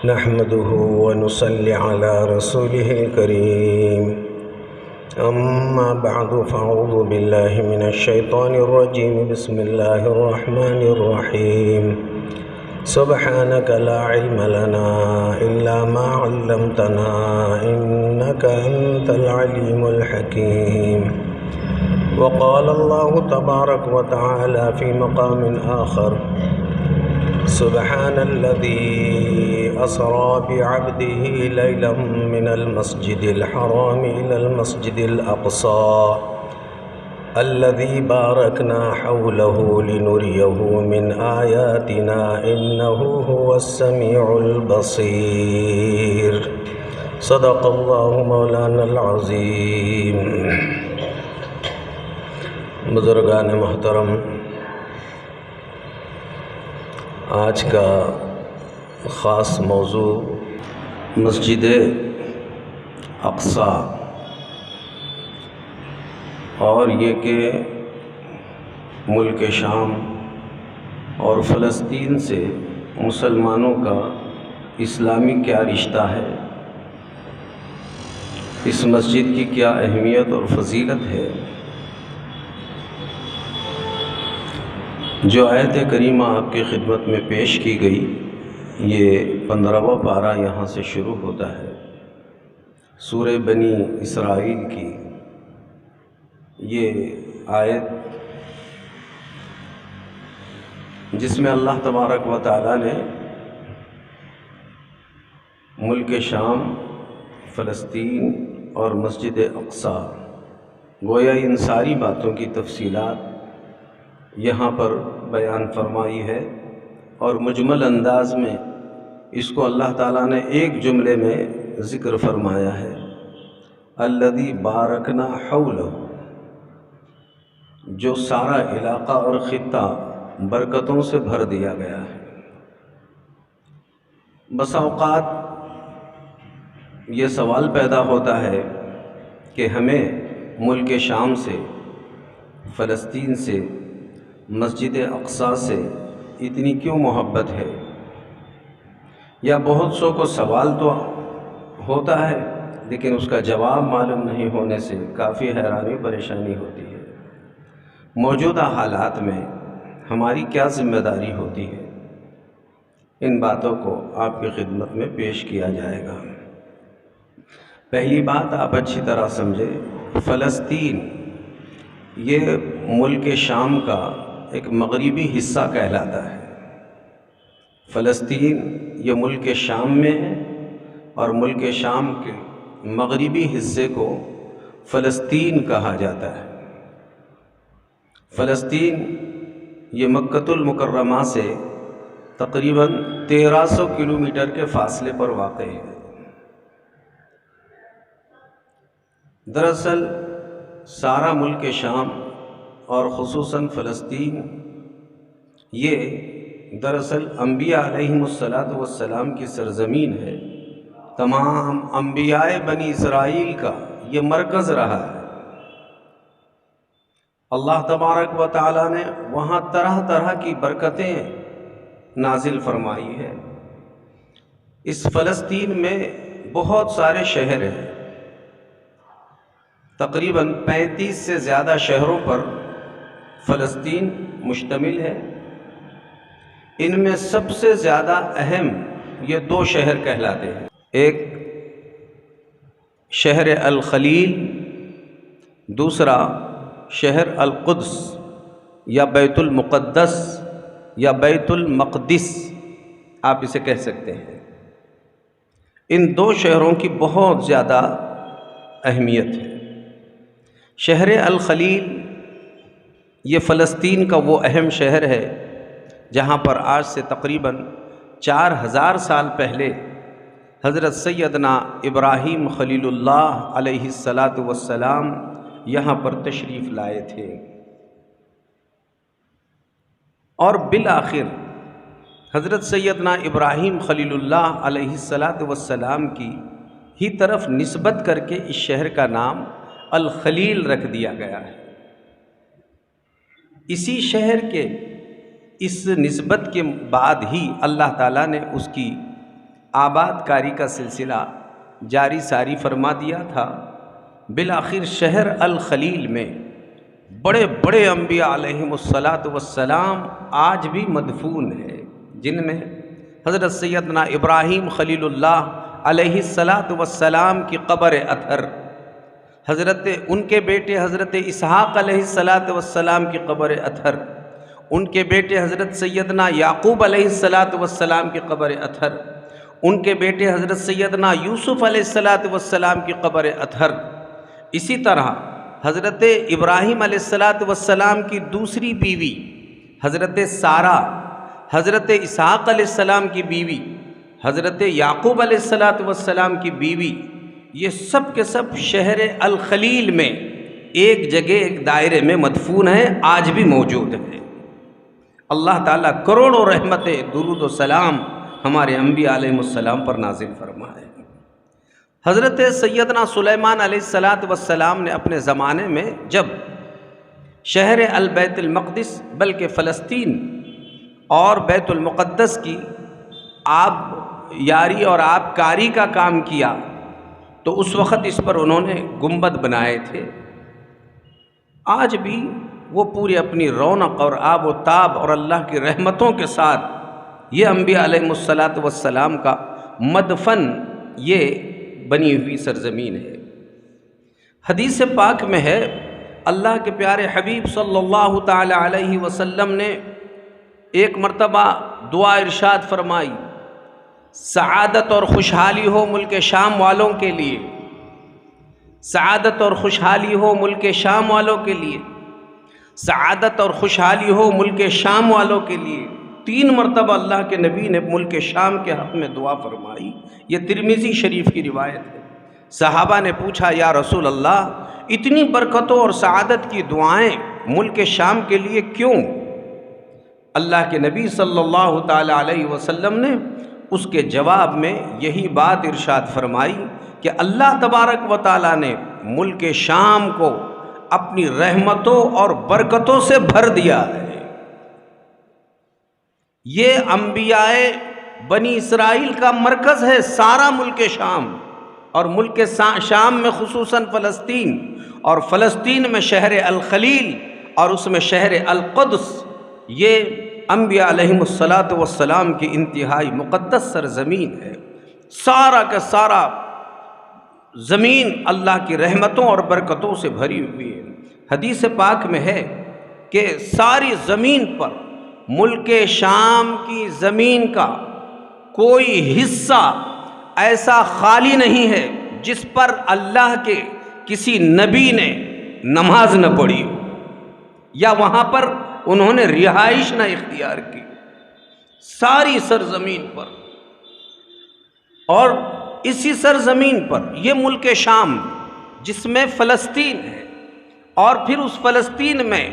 نحمده ونصلي على رسوله الكريم. أما بعد فأعوذ بالله من الشيطان الرجيم. بسم الله الرحمن الرحيم. سبحانك لا علم لنا إلا ما علمتنا إنك أنت العليم الحكيم. وقال الله تبارك وتعالى في مقام آخر: سبحان الذي أسرى بعبده ليلا من المسجد الحرام إلى المسجد الأقصى الذي باركنا حوله لنريه من آياتنا إنه هو السميع البصير. صدق الله مولانا العظيم. بزرگان محترم، آج کا خاص موضوع مسجد اقصی اور یہ کہ ملک شام اور فلسطین سے مسلمانوں کا اسلامی کیا رشتہ ہے، اس مسجد کی کیا اہمیت اور فضیلت ہے. جو آیت کریمہ آپ کی خدمت میں پیش کی گئی، یہ 15واں پارہ یہاں سے شروع ہوتا ہے، سورہ بنی اسرائیل کی یہ آیت، جس میں اللہ تبارک و تعالیٰ نے ملک شام، فلسطین اور مسجد اقصی، گویا ان ساری باتوں کی تفصیلات یہاں پر بیان فرمائی ہے، اور مجمل انداز میں اس کو اللہ تعالیٰ نے ایک جملے میں ذکر فرمایا ہے: الذی بارکنا حولہ، جو سارا علاقہ اور خطہ برکتوں سے بھر دیا گیا ہے. بسا اوقات یہ سوال پیدا ہوتا ہے کہ ہمیں ملک شام سے، فلسطین سے، مسجد اقصی سے اتنی کیوں محبت ہے؟ یا بہت سو کو سوال تو ہوتا ہے لیکن اس کا جواب معلوم نہیں ہونے سے کافی حیرانی پریشانی ہوتی ہے. موجودہ حالات میں ہماری کیا ذمہ داری ہوتی ہے، ان باتوں کو آپ کی خدمت میں پیش کیا جائے گا. پہلی بات آپ اچھی طرح سمجھیں، فلسطین یہ ملک شام کا ایک مغربی حصہ کہلاتا ہے. فلسطین یہ ملک شام میں ہے، اور ملک شام کے مغربی حصے کو فلسطین کہا جاتا ہے. فلسطین یہ مکۃ المکرمہ سے تقریباً 1300 کلومیٹر کے فاصلے پر واقع ہے. دراصل سارا ملک شام اور خصوصاً فلسطین یہ دراصل انبیاء علیہم السلام کی سرزمین ہے. تمام انبیاء بنی اسرائیل کا یہ مرکز رہا ہے. اللہ تبارک و تعالیٰ نے وہاں طرح طرح کی برکتیں نازل فرمائی ہے. اس فلسطین میں بہت سارے شہر ہیں، تقریباً 35 سے زیادہ شہروں پر فلسطین مشتمل ہے. ان میں سب سے زیادہ اہم یہ 2 شہر کہلاتے ہیں. ایک شہر الخلیل، دوسرا شہر القدس یا بیت المقدس یا بیت المقدس، آپ اسے کہہ سکتے ہیں. ان 2 شہروں کی بہت زیادہ اہمیت ہے. شہر الخلیل یہ فلسطین کا وہ اہم شہر ہے جہاں پر آج سے تقریباً 4000 سال پہلے حضرت سیدنا ابراہیم خلیل اللہ علیہ السلام یہاں پر تشریف لائے تھے، اور بالآخر حضرت سیدنا ابراہیم خلیل اللہ علیہ السلام کی ہی طرف نسبت کر کے اس شہر کا نام الخلیل رکھ دیا گیا ہے. اسی شہر کے اس نسبت کے بعد ہی اللہ تعالیٰ نے اس کی آباد کاری کا سلسلہ جاری ساری فرما دیا تھا، بالآخر شہر الخلیل میں بڑے بڑے انبیاء علیہم الصلاۃ والسلام آج بھی مدفون ہیں، جن میں حضرت سیدنا ابراہیم خلیل اللہ علیہ الصلاۃ والسلام کی قبر اطہر، ان کے بیٹے حضرت اسحاق علیہ الصلاۃ والسلام کی قبر اطہر، ان کے بیٹے حضرت سیدنا یعقوب علیہ الصلاۃ والسلام کی قبر اطہر، ان کے بیٹے حضرت سیدنا یوسف علیہ الصلاۃ والسلام کی قبر اطہر، اسی طرح حضرت ابراہیم علیہ الصلاۃ والسلام کی دوسری بیوی حضرت سارہ، حضرت اسحاق علیہ السلام کی بیوی، حضرت یعقوب علیہ الصلاۃ والسلام کی بیوی، یہ سب کے سب شہر الخلیل میں ایک جگہ ایک دائرے میں مدفون ہیں، آج بھی موجود ہیں۔ اللہ تعالیٰ کروڑوں رحمتیں درود و سلام ہمارے انبیاء علیہ السلام پر نازل فرمائے۔ حضرت سیدنا سلیمان علیہ الصلاۃ والسلام نے اپنے زمانے میں جب شہر البیت المقدس بلکہ فلسطین اور بیت المقدس کی آب یاری اور آب کاری کا کام کیا تو اس وقت اس پر انہوں نے گنبد بنائے تھے۔ آج بھی وہ پوری اپنی رونق اور آب و تاب اور اللہ کی رحمتوں کے ساتھ یہ انبیاء علیہ الصلاۃ والسلام کا مدفن یہ بنی ہوئی سرزمین ہے۔ حدیث پاک میں ہے، اللہ کے پیارے حبیب صلی اللہ تعالی علیہ وسلم نے ایک مرتبہ دعا ارشاد فرمائی، سعادت اور خوشحالی ہو ملک شام والوں کے لیے، سعادت اور خوشحالی ہو ملک شام والوں کے لیے، سعادت اور خوشحالی ہو ملک شام والوں کے لیے۔ 3 مرتبہ اللہ کے نبی نے ملک شام کے حق میں دعا فرمائی۔ یہ ترمذی شریف کی روایت ہے۔ صحابہ نے پوچھا، یا رسول اللہ، اتنی برکتوں اور سعادت کی دعائیں ملک شام کے لیے کیوں؟ اللہ کے نبی صلی اللہ تعالی علیہ وسلم نے اس کے جواب میں یہی بات ارشاد فرمائی کہ اللہ تبارک و تعالیٰ نے ملک شام کو اپنی رحمتوں اور برکتوں سے بھر دیا ہے۔ یہ انبیاء بنی اسرائیل کا مرکز ہے سارا ملک شام، اور ملک شام میں خصوصاً فلسطین، اور فلسطین میں شہر الخلیل، اور اس میں شہر القدس، یہ انبیاء علیہم الصلاۃ والسلام کی انتہائی مقدس سرزمین ہے۔ سارا کا سارا زمین اللہ کی رحمتوں اور برکتوں سے بھری ہوئی ہے۔ حدیث پاک میں ہے کہ ساری زمین پر ملک شام کی زمین کا کوئی حصہ ایسا خالی نہیں ہے جس پر اللہ کے کسی نبی نے نماز نہ پڑھی ہو یا وہاں پر انہوں نے رہائش نہ اختیار کی۔ ساری سرزمین پر، اور اسی سرزمین پر یہ ملک شام جس میں فلسطین ہے، اور پھر اس فلسطین میں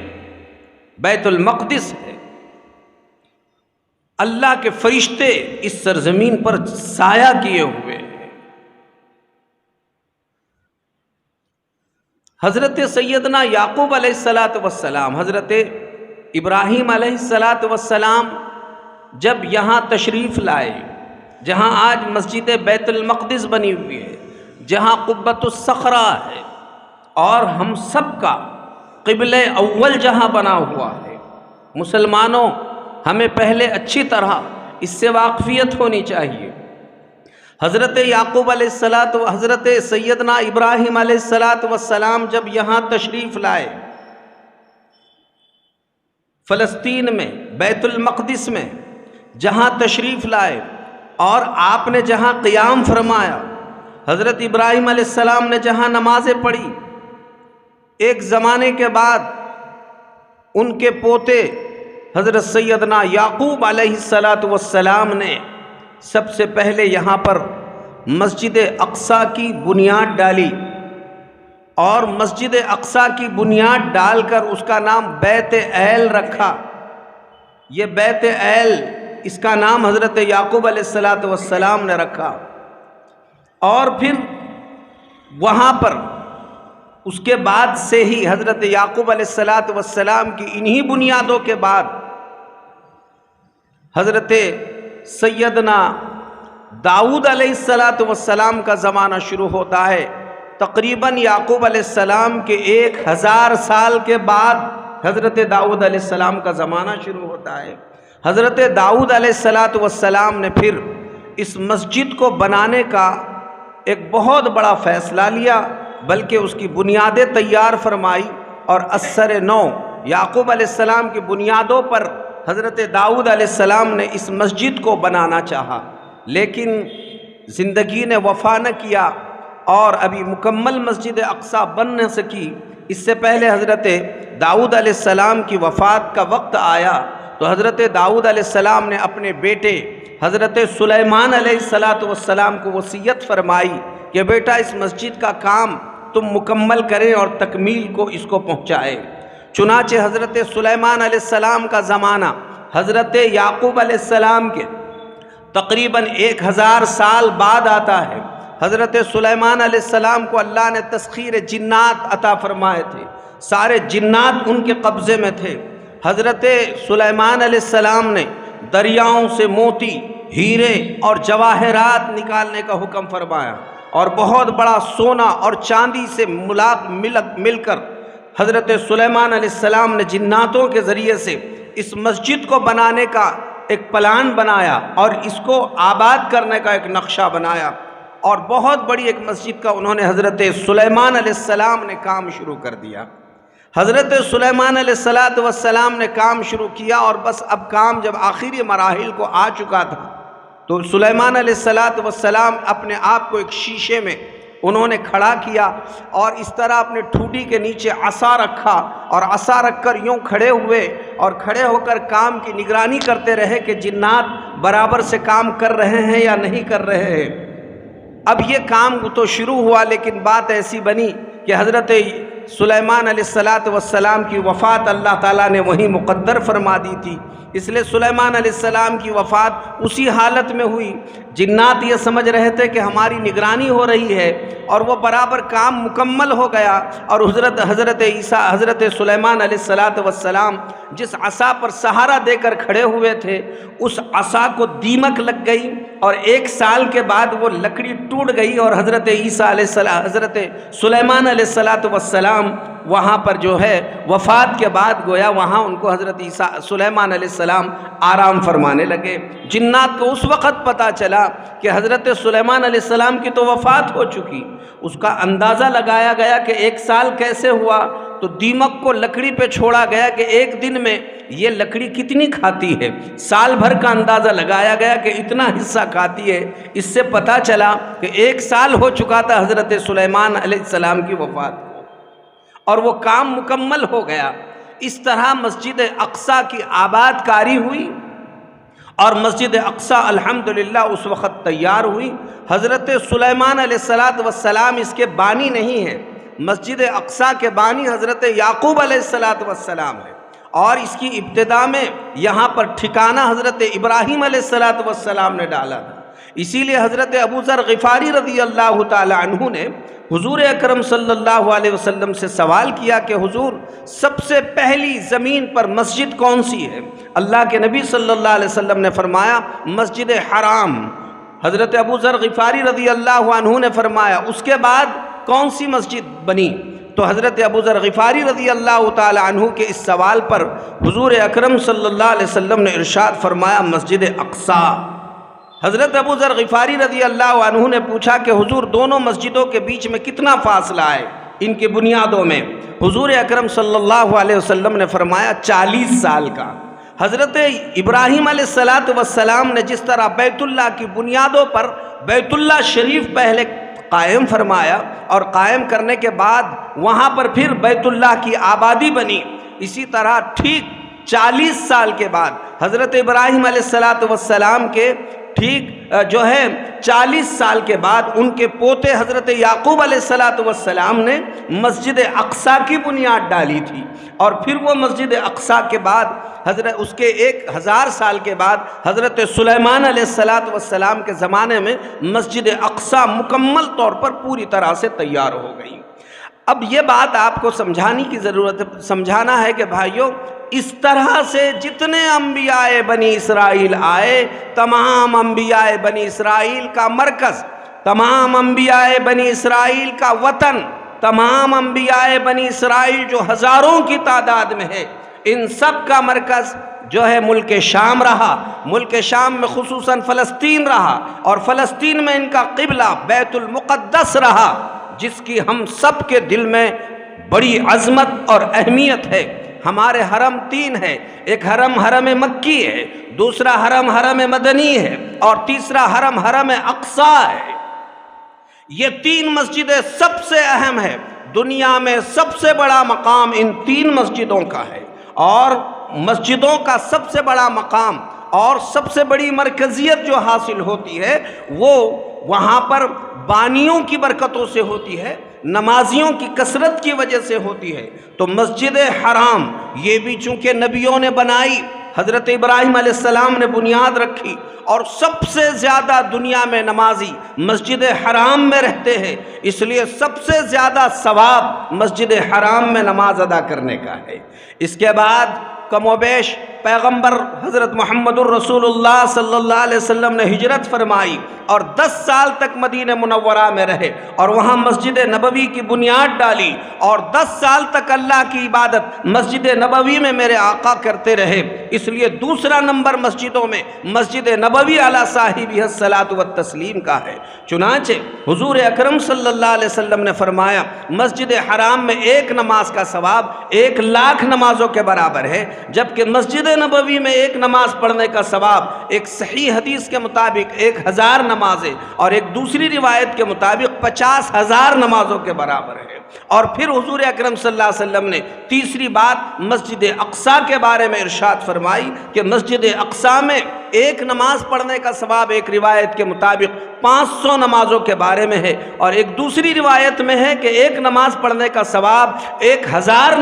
بیت المقدس ہے، اللہ کے فرشتے اس سرزمین پر سایہ کیے ہوئے ہیں۔ حضرت سیدنا یعقوب علیہ الصلاۃ والسلام، حضرت ابراہیم علیہ الصلاۃ والسلام جب یہاں تشریف لائے، جہاں آج مسجد بیت المقدس بنی ہوئی ہے، جہاں قبۃ الصخرہ ہے، اور ہم سب کا قبلہ اول جہاں بنا ہوا ہے، مسلمانوں ہمیں پہلے اچھی طرح اس سے واقفیت ہونی چاہیے۔ حضرت یعقوب علیہ الصلاۃ و حضرت سیدنا ابراہیم علیہ الصلاۃ والسلام جب یہاں تشریف لائے، فلسطین میں بیت المقدس میں جہاں تشریف لائے، اور آپ نے جہاں قیام فرمایا، حضرت ابراہیم علیہ السلام نے جہاں نمازیں پڑھی، ایک زمانے کے بعد ان کے پوتے حضرت سیدنا یعقوب علیہ الصلاۃ والسلام نے سب سے پہلے یہاں پر مسجد اقصیٰ کی بنیاد ڈالی، اور مسجد اقصیٰ کی بنیاد ڈال کر اس کا نام بیت ایل رکھا۔ یہ بیت ایل، اس کا نام حضرت یعقوب علیہ الصلاۃ والسلام نے رکھا، اور پھر وہاں پر اس کے بعد سے ہی حضرت یعقوب علیہ الصلاۃ والسلام کی انہی بنیادوں کے بعد حضرت سیدنا داؤد علیہ السلام کا زمانہ شروع ہوتا ہے، تقریباً یعقوب علیہ السلام کے 1000 سال کے بعد حضرت داؤد علیہ السلام کا زمانہ شروع ہوتا ہے۔ حضرت داؤد علیہ السلام نے پھر اس مسجد کو بنانے کا ایک بہت بڑا فیصلہ لیا، بلکہ اس کی بنیادیں تیار فرمائی، اور اثر نو یعقوب علیہ السلام کی بنیادوں پر حضرت داؤد علیہ السلام نے اس مسجد کو بنانا چاہا، لیکن زندگی نے وفا نہ کیا اور ابھی مکمل مسجد اقصیٰ بن نہ سکی۔ اس سے پہلے حضرت داؤد علیہ السلام کی وفات کا وقت آیا تو حضرت داؤد علیہ السلام نے اپنے بیٹے حضرت سلیمان علیہ السلام کو وصیت فرمائی کہ بیٹا اس مسجد کا کام تم مکمل کریں اور تکمیل کو اس کو پہنچائے۔ چنانچہ حضرت سلیمان علیہ السلام کا زمانہ حضرت یعقوب علیہ السلام کے تقریباً 1000 سال بعد آتا ہے۔ حضرت سلیمان علیہ السلام کو اللہ نے تسخیر جنات عطا فرمائے تھے، سارے جنات ان کے قبضے میں تھے۔ حضرت سلیمان علیہ السلام نے دریاؤں سے موتی، ہیرے اور جواہرات نکالنے کا حکم فرمایا، اور بہت بڑا سونا اور چاندی سے مل کر حضرت سلیمان علیہ السلام نے جناتوں کے ذریعے سے اس مسجد کو بنانے کا ایک پلان بنایا اور اس کو آباد کرنے کا ایک نقشہ بنایا، اور بہت بڑی ایک مسجد کا انہوں نے حضرت سلیمان علیہ السلام نے کام شروع کر دیا۔ حضرت سلیمان علیہ السلام نے کام شروع کیا، اور بس اب کام جب آخری مراحل کو آ چکا تھا تو سلیمان علیہ السلام اپنے آپ کو ایک شیشے میں انہوں نے کھڑا کیا، اور اس طرح اپنے ٹھوٹی کے نیچے عصا رکھا، اور عصا رکھ کر یوں کھڑے ہوئے، اور کھڑے ہو کر کام کی نگرانی کرتے رہے کہ جنات برابر سے کام کر رہے ہیں یا نہیں کر رہے ہیں۔ اب یہ کام تو شروع ہوا، لیکن بات ایسی بنی کہ حضرت سلیمان علیہ السلام کی وفات اللہ تعالیٰ نے وہیں مقدر فرما دی تھی، اس لیے سلیمان علیہ السلام کی وفات اسی حالت میں ہوئی۔ جنات یہ سمجھ رہے تھے کہ ہماری نگرانی ہو رہی ہے، اور وہ برابر کام مکمل ہو گیا، اور حضرت سلیمان علیہ السلام جس عصا پر سہارا دے کر کھڑے ہوئے تھے اس عصا کو دیمک لگ گئی، اور 1 سال کے بعد وہ لکڑی ٹوٹ گئی، اور حضرت سلیمان علیہ السلام وہاں پر جو ہے وفات کے بعد گویا وہاں ان کو حضرت سلیمان علیہ السلام آرام فرمانے لگے۔ جنات کو اس وقت پتہ چلا کہ حضرت سلیمان علیہ السلام کی تو وفات ہو چکی، اس کا اندازہ لگایا گیا کہ 1 سال کیسے ہوا، تو دیمک کو لکڑی پہ چھوڑا گیا کہ ایک دن میں یہ لکڑی کتنی کھاتی ہے، سال بھر کا اندازہ لگایا گیا کہ اتنا حصہ کھاتی ہے۔ اس سے پتہ چلا کہ 1 سال ہو چکا تھا حضرت سلیمان علیہ السلام کی وفات کو، اور وہ کام مکمل ہو گیا۔ اس طرح مسجد اقصیٰ کی آباد کاری ہوئی، اور مسجد اقصیٰ الحمدللہ اس وقت تیار ہوئی۔ حضرت سلیمان علیہ السلام اس کے بانی نہیں ہیں، مسجد اقصیٰ کے بانی حضرت یعقوب علیہ السلام ہے، اور اس کی ابتدا میں یہاں پر ٹھکانہ حضرت ابراہیم علیہ السلام نے ڈالا تھا۔ اسی لیے حضرت ابو ذر غفاری رضی اللہ تعالی عنہ نے حضور اکرم صلی اللہ علیہ وسلم سے سوال کیا کہ حضور سب سے پہلی زمین پر مسجد کون سی ہے؟ اللہ کے نبی صلی اللہ علیہ وسلم نے فرمایا مسجد حرام۔ حضرت ابو ذر غفاری رضی اللہ عنہ نے فرمایا اس کے بعد کون سی مسجد بنی؟ تو حضرت ابو ذر غفاری رضی اللہ تعالی عنہ کے اس سوال پر حضور اکرم صلی اللہ علیہ وسلم نے ارشاد فرمایا مسجد اقصیٰ۔ حضرت ابو ذر غفاری رضی اللہ عنہ نے پوچھا کہ حضور دونوں مسجدوں کے بیچ میں کتنا فاصلہ ہے ان کی بنیادوں میں؟ حضور اکرم صلی اللہ علیہ وسلم نے فرمایا 40 سال کا۔ حضرت ابراہیم علیہ السلام نے جس طرح بیت اللہ کی بنیادوں پر بیت اللہ شریف پہلے قائم فرمایا، اور قائم کرنے کے بعد وہاں پر پھر بیت اللہ کی آبادی بنی، اسی طرح ٹھیک 40 سال کے بعد حضرت ابراہیم علیہ السلام کے ٹھیک جو ہے 40 سال کے بعد ان کے پوتے حضرت یعقوب علیہ السلام نے مسجد اقصیٰ کی بنیاد ڈالی تھی، اور پھر وہ مسجد اقصیٰ کے بعد حضرت اس کے 1000 سال کے بعد حضرت سلیمان علیہ السلام کے زمانے میں مسجد اقصیٰ مکمل طور پر پوری طرح سے تیار ہو گئی۔ اب یہ بات آپ کو سمجھانے کی ضرورت ہے، سمجھانا ہے کہ بھائیوں اس طرح سے جتنے انبیاء بنی اسرائیل آئے، تمام انبیاء بنی اسرائیل کا مرکز، تمام انبیاء بنی اسرائیل کا وطن، تمام انبیاء بنی اسرائیل جو ہزاروں کی تعداد میں ہے، ان سب کا مرکز جو ہے ملک شام رہا۔ ملک شام میں خصوصاً فلسطین رہا، اور فلسطین میں ان کا قبلہ بیت المقدس رہا، جس کی ہم سب کے دل میں بڑی عظمت اور اہمیت ہے۔ ہمارے حرم تین ہے، ایک حرم حرم مکی ہے، دوسرا حرم حرم مدنی ہے، اور تیسرا حرم حرم اقصی ہے۔ یہ تین مسجدیں سب سے اہم ہے، دنیا میں سب سے بڑا مقام ان تین مسجدوں کا ہے، اور مسجدوں کا سب سے بڑا مقام اور سب سے بڑی مرکزیت جو حاصل ہوتی ہے وہ وہاں پر بانیوں کی برکتوں سے ہوتی ہے، نمازیوں کی کثرت کی وجہ سے ہوتی ہے۔ تو مسجد حرام یہ بھی چونکہ نبیوں نے بنائی، حضرت ابراہیم علیہ السلام نے بنیاد رکھی، اور سب سے زیادہ دنیا میں نمازی مسجد حرام میں رہتے ہیں، اس لیے سب سے زیادہ ثواب مسجد حرام میں نماز ادا کرنے کا ہے۔ اس کے بعد کم و بیش پیغمبر حضرت محمد الرسول اللہ صلی اللہ علیہ وسلم نے ہجرت فرمائی اور 10 سال تک مدینہ منورہ میں رہے اور وہاں مسجد نبوی کی بنیاد ڈالی، اور 10 سال تک اللہ کی عبادت مسجد نبوی میں میرے آقا کرتے رہے، اس لیے دوسرا نمبر مسجدوں میں مسجد نبوی علی صاحبہ الصلاۃ والتسلیم کا ہے۔ چنانچہ حضور اکرم صلی اللہ علیہ وسلم نے فرمایا مسجد حرام میں ایک نماز کا ثواب 1,00,000 نمازوں کے برابر ہے، جبکہ مسجد نبوی میں ایک نماز پڑھنے کا ثواب ایک صحیح حدیث کے مطابق 1,000 نمازیں اور ایک دوسری روایت کے مطابق 50,000 نمازوں کے برابر ہے۔ اور پھر حضور اکرم صلی اللہ علیہ وسلم نے تیسری بات مسجد اقصی کے بارے میں ارشاد فرمائی کہ مسجد اقصی میں ایک نماز پڑھنے کا ثواب ایک روایت کے مطابق 500 نمازوں کے بارے میں ہے، اور ایک دوسری روایت میں ہے کہ ایک نماز پڑھنے کا ثواب 1,000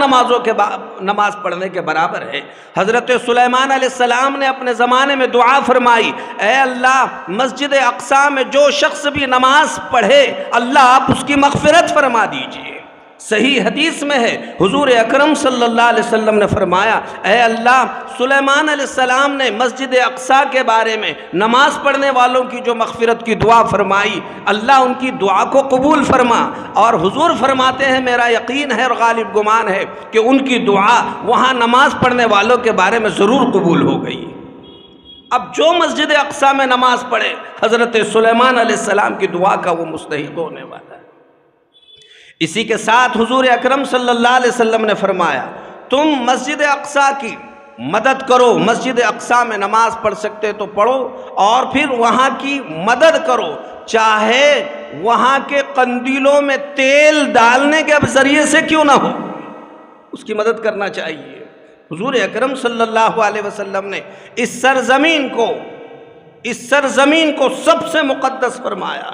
نماز پڑھنے کے برابر ہے۔ حضرت سلیمان علیہ السلام نے اپنے زمانے میں دعا فرمائی، اے اللہ مسجد اقصی میں جو شخص بھی نماز پڑھے اللہ آپ اس کی مغفرت فرما دیجئے۔ صحیح حدیث میں ہے حضور اکرم صلی اللہ علیہ وسلم نے فرمایا، اے اللہ سلیمان علیہ السلام نے مسجد اقصی کے بارے میں نماز پڑھنے والوں کی جو مغفرت کی دعا فرمائی اللہ ان کی دعا کو قبول فرما، اور حضور فرماتے ہیں میرا یقین ہے اور غالب گمان ہے کہ ان کی دعا وہاں نماز پڑھنے والوں کے بارے میں ضرور قبول ہو گئی۔ اب جو مسجد اقصی میں نماز پڑھے حضرت سلیمان علیہ السلام کی دعا کا وہ مستحق ہونے والا ہے۔ اسی کے ساتھ حضور اکرم صلی اللہ علیہ وسلم نے فرمایا تم مسجد اقصی کی مدد کرو، مسجد اقصی میں نماز پڑھ سکتے تو پڑھو، اور پھر وہاں کی مدد کرو، چاہے وہاں کے قندیلوں میں تیل ڈالنے کے ذریعے سے کیوں نہ ہو، اس کی مدد کرنا چاہیے۔ حضور اکرم صلی اللہ علیہ وسلم نے اس سرزمین کو سب سے مقدس فرمایا،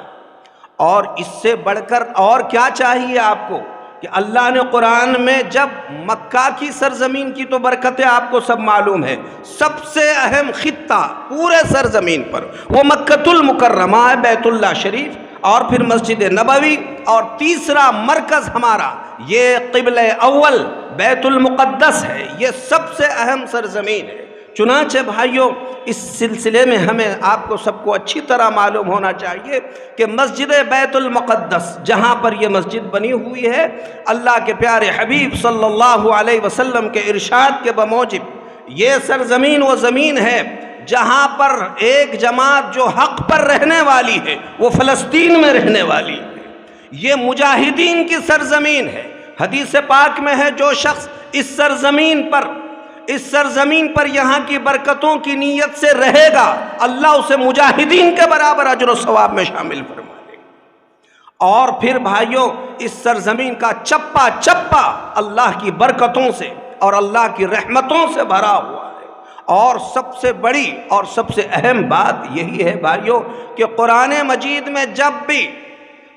اور اس سے بڑھ کر اور کیا چاہیے آپ کو کہ اللہ نے قرآن میں جب مکہ کی سرزمین کی تو برکتیں آپ کو سب معلوم ہے، سب سے اہم خطہ پورے سرزمین پر وہ مکۃ المکرمہ ہے، بیت اللہ شریف، اور پھر مسجد نبوی، اور تیسرا مرکز ہمارا یہ قبلہ اول بیت المقدس ہے، یہ سب سے اہم سرزمین ہے۔ چنانچہ بھائیوں اس سلسلے میں ہمیں آپ کو سب کو اچھی طرح معلوم ہونا چاہیے کہ مسجد بیت المقدس جہاں پر یہ مسجد بنی ہوئی ہے، اللہ کے پیارے حبیب صلی اللہ علیہ وسلم کے ارشاد کے بموجب یہ سرزمین وہ زمین ہے جہاں پر ایک جماعت جو حق پر رہنے والی ہے وہ فلسطین میں رہنے والی ہے، یہ مجاہدین کی سرزمین ہے۔ حدیث پاک میں ہے جو شخص اس سرزمین پر یہاں کی برکتوں کی نیت سے رہے گا اللہ اسے مجاہدین کے برابر اجر و ثواب میں شامل فرما دے گا۔ اور پھر بھائیوں اس سرزمین کا چپا چپا اللہ کی برکتوں سے اور اللہ کی رحمتوں سے بھرا ہوا ہے، اور سب سے بڑی اور سب سے اہم بات یہی ہے بھائیوں کہ قرآن مجید میں جب بھی